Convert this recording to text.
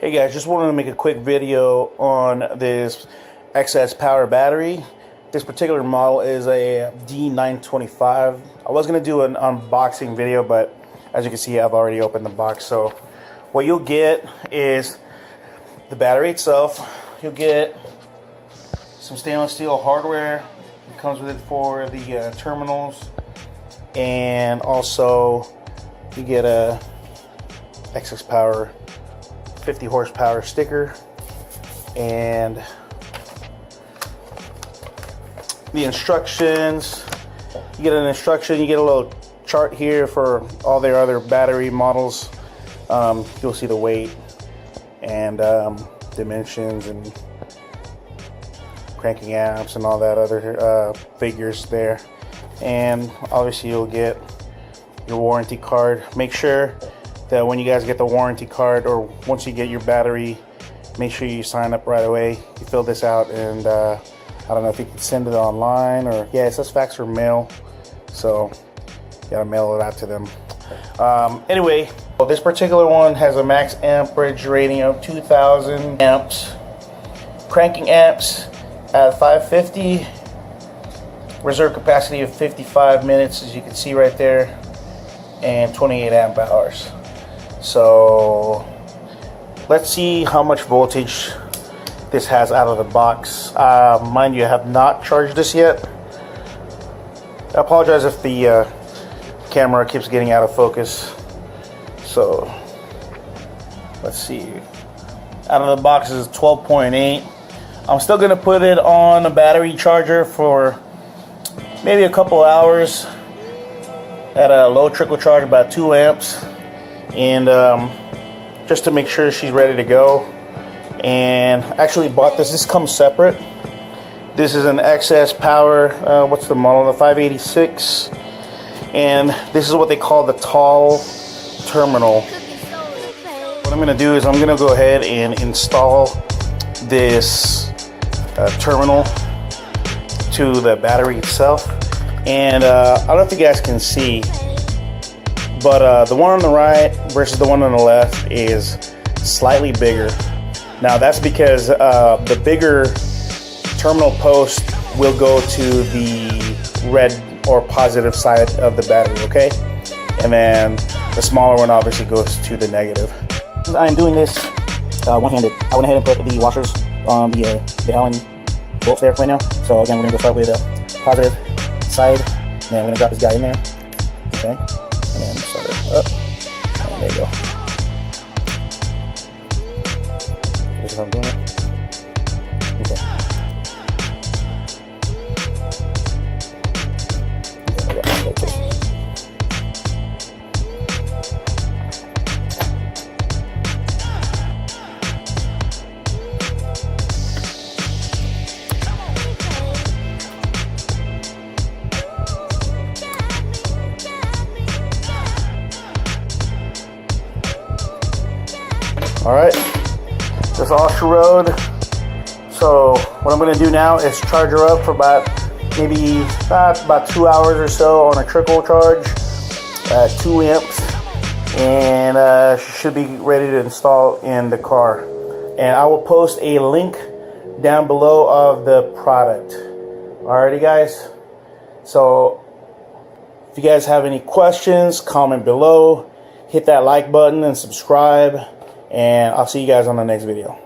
Hey guys, just wanted to make a quick video on this excess power battery. This particular model is a D925. I was going to do an unboxing video, but as you can see, I've already opened the box. So what you'll get is the battery itself. You'll get some stainless steel hardware. It comes with it for the terminals, and also you get a excess power 50 horsepower sticker, and the instructions. You get an instruction, you get a little chart here for all their other battery models. You'll see the weight and dimensions and cranking amps and all that other figures there. And obviously you'll get your warranty card. Make sure that when you guys get the warranty card, or once you get your battery, make sure you sign up right away. You fill this out, and I don't know if you can send it online, or yeah, it says fax or mail, so you gotta mail it out to them. Anyway, well, this particular one has a max amperage rating of 2000 amps, cranking amps at 550, reserve capacity of 55 minutes, as you can see right there, and 28 amp hours. So let's see how much voltage this has out of the box. Mind you, I have not charged this yet. I apologize if the camera keeps getting out of focus. So let's see. Out of the box is 12.8. I'm still gonna put it on a battery charger for maybe a couple hours at a low trickle charge, about 2 amps, and just to make sure she's ready to go. And I actually bought this. This comes separate. This is an excess power, what's the model? The 586. And this is what they call the tall terminal. What I'm gonna do is I'm gonna go ahead and install this terminal to the battery itself. And I don't know if you guys can see, but the one on the right versus the one on the left is slightly bigger. Now that's because the bigger terminal post will go to the red or positive side of the battery, okay? And then the smaller one obviously goes to the negative. I'm doing this one-handed. I went ahead and put the washers on the Allen bolts there right now. So again, we're gonna go start with the positive side, and then we're gonna drop this guy in there, okay? And then start it up, and there you go. This is how I'm doing it. Okay. All right, that's all she rode. So what I'm gonna do now is charge her up for about 2 hours or so on a trickle charge at 2 amps, and she should be ready to install in the car. And I will post a link down below of the product. Alrighty guys, so if you guys have any questions, comment below, hit that like button and subscribe. And I'll see you guys on the next video.